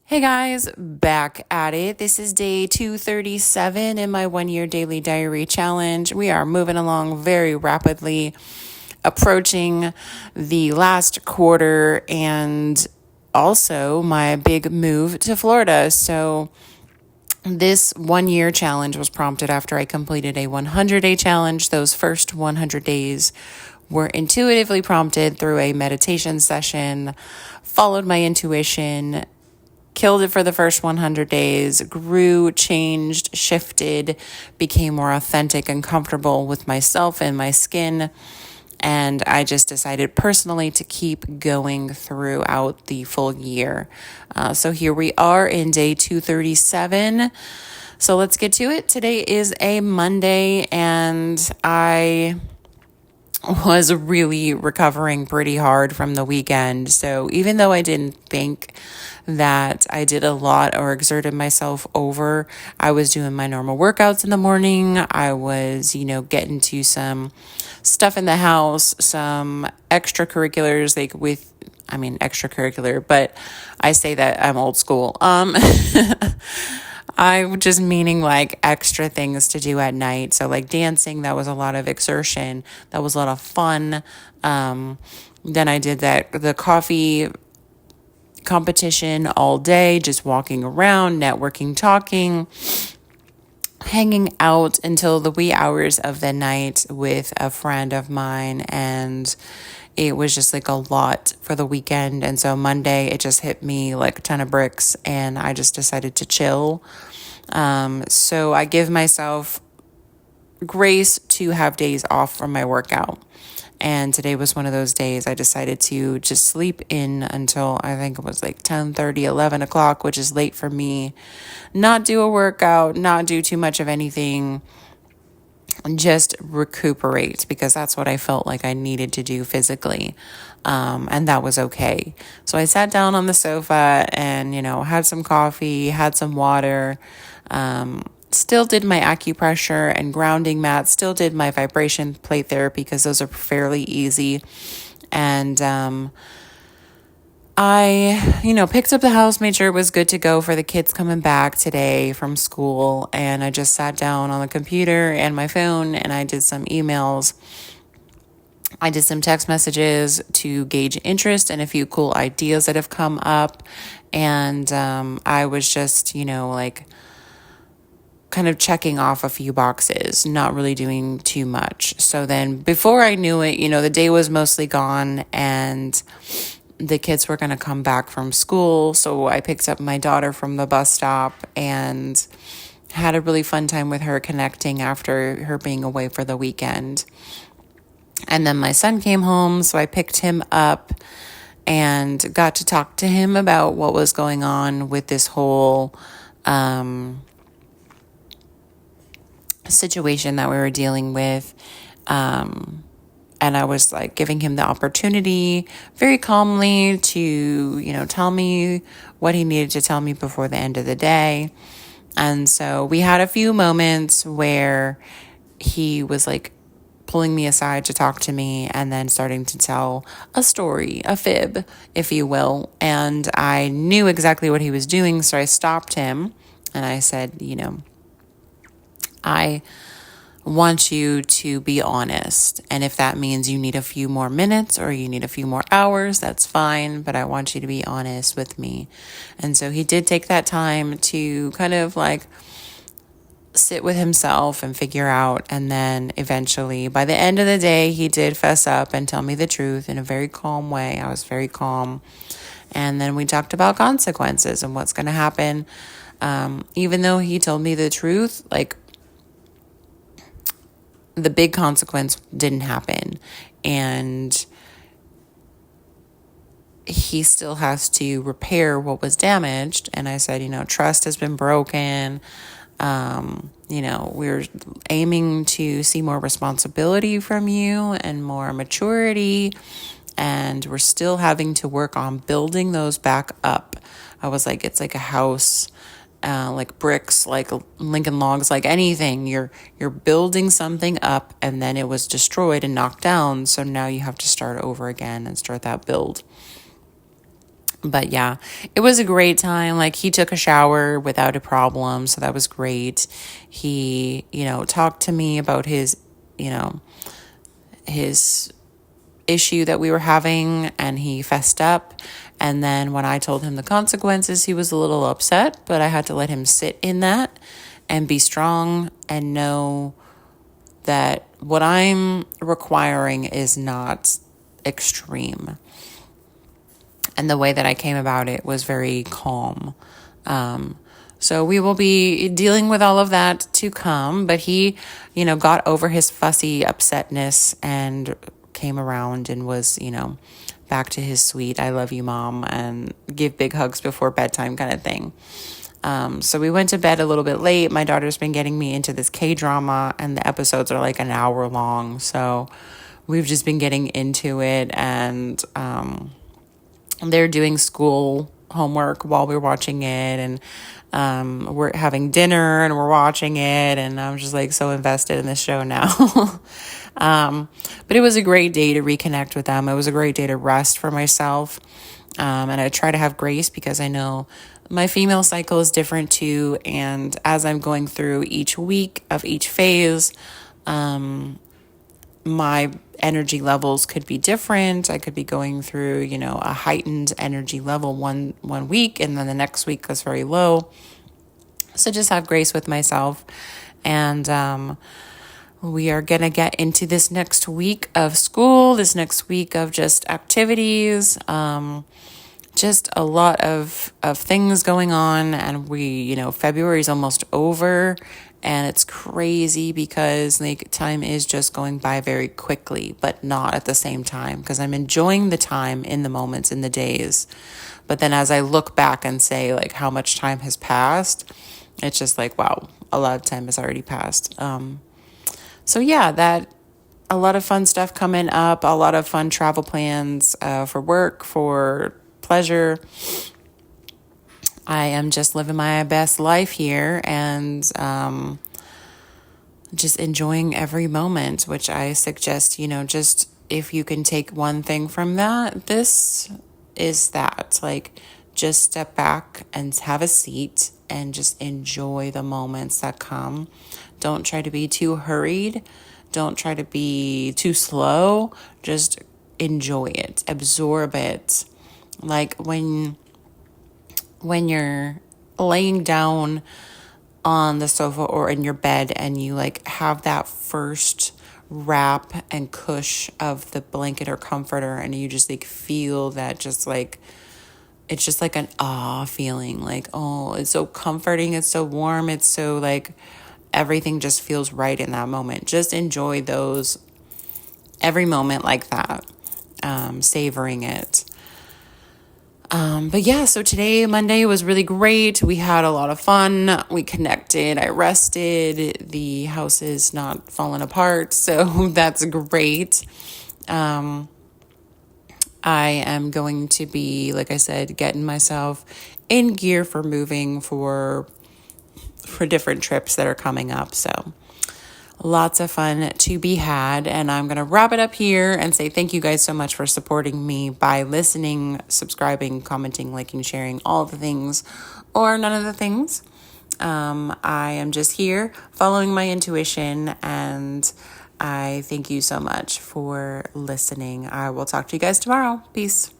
Hey guys, back at it. This is day 237 in my 1 year daily diary challenge. We are moving along very rapidly, approaching the last quarter and also my big move to Florida. So, this 1 year challenge was prompted after I completed a 100-day challenge. Those first 100 days were intuitively prompted through a meditation session, followed my intuition, killed it for the first 100 days, grew, changed, shifted, became more authentic and comfortable with myself and my skin. And I just decided personally to keep going throughout the full year. So here we are in day 237. So let's get to it. Today is a Monday, and I was really recovering pretty hard from the weekend. So even though I didn't think that I did a lot or exerted myself over, I was doing my normal workouts in the morning. I was, getting to some stuff in the house, some extracurriculars, extracurricular, but I say that I'm old school. I'm just meaning like extra things to do at night. So like dancing, that was a lot of exertion. That was a lot of fun. Then I did the coffee competition all day, just walking around, networking, talking, hanging out until the wee hours of the night with a friend of mine. And it was just like a lot for the weekend. And so Monday, it just hit me like a ton of bricks, and I just decided to chill. So I give myself grace to have days off from my workout. And today was one of those days. I decided to just sleep in until I think it was like 10:30, 11 o'clock, which is late for me. Not do a workout, not do too much of anything, just recuperate, because that's what I felt like I needed to do physically. And that was okay. So I sat down on the sofa and, had some coffee, had some water, still did my acupressure and grounding mat, still did my vibration plate therapy because those are fairly easy. And I, picked up the house, made sure it was good to go for the kids coming back today from school. And I just sat down on the computer and my phone, and I did some emails. I did some text messages to gauge interest and a few cool ideas that have come up. And I was just, kind of checking off a few boxes, not really doing too much. So then before I knew it, the day was mostly gone, and the kids were going to come back from school. So I picked up my daughter from the bus stop and had a really fun time with her, connecting after her being away for the weekend. And then my son came home, so I picked him up and got to talk to him about what was going on with this whole situation that we were dealing with. And I was like giving him the opportunity very calmly to, tell me what he needed to tell me before the end of the day. And so we had a few moments where he was like pulling me aside to talk to me, and then starting to tell a story, a fib, if you will. And I knew exactly what he was doing, so I stopped him and I said, I want you to be honest. And if that means you need a few more minutes or you need a few more hours, that's fine. But I want you to be honest with me. And so he did take that time to kind of like sit with himself and figure out. And then eventually, by the end of the day, he did fess up and tell me the truth in a very calm way. I was very calm. And then we talked about consequences and what's going to happen. Even though he told me the truth, like, the big consequence didn't happen, and he still has to repair what was damaged. And I said, trust has been broken. We're aiming to see more responsibility from you and more maturity, and we're still having to work on building those back up. I was like, it's like a house, like bricks, like Lincoln Logs, like anything. You're building something up, and then it was destroyed and knocked down. So now you have to start over again and start that build. But yeah, it was a great time. Like, he took a shower without a problem, so that was great. He, talked to me about you know, his issue that we were having, and he fessed up. And then when I told him the consequences, he was a little upset, but I had to let him sit in that and be strong and know that what I'm requiring is not extreme. And the way that I came about it was very calm. So we will be dealing with all of that to come. But he, got over his fussy upsetness and came around and was, back to his sweet, I love you, mom, and give big hugs before bedtime kind of thing. So we went to bed a little bit late. My daughter's been getting me into this K-drama, and the episodes are like an hour long. So we've just been getting into it, and they're doing school homework while we're watching it, and we're having dinner and we're watching it, and I'm just like so invested in this show now. But it was a great day to reconnect with them. It was a great day to rest for myself. And I try to have grace because I know my female cycle is different too. And as I'm going through each week of each phase, my energy levels could be different. I could be going through, a heightened energy level one week, and then the next week goes very low. So just have grace with myself. And we are going to get into this next week of school, this next week of just activities, just a lot of things going on. And February is almost over, and it's crazy because time is just going by very quickly, but not at the same time, because I'm enjoying the time in the moments, in the days. But then as I look back and say how much time has passed, it's just wow, a lot of time has already passed. So yeah, a lot of fun stuff coming up, a lot of fun travel plans for work, for pleasure. I am just living my best life here, and just enjoying every moment, which I suggest, just if you can take one thing from that, this is that. Just step back and have a seat and just enjoy the moments that come. Don't try to be too hurried. Don't try to be too slow. Just enjoy it. Absorb it. When you're laying down on the sofa or in your bed and you have that first wrap and cush of the blanket or comforter, and you just feel that it's just an feeling, oh, it's so comforting, it's so warm, it's so everything just feels right in that moment. Just enjoy every moment like that, savoring it. But yeah, so today, Monday, was really great. We had a lot of fun. We connected. I rested. The house is not falling apart, so that's great. I am going to be, like I said, getting myself in gear for moving for different trips that are coming up. So lots of fun to be had. And I'm going to wrap it up here and say thank you guys so much for supporting me by listening, subscribing, commenting, liking, sharing, all the things or none of the things. I am just here following my intuition, and I thank you so much for listening. I will talk to you guys tomorrow. Peace.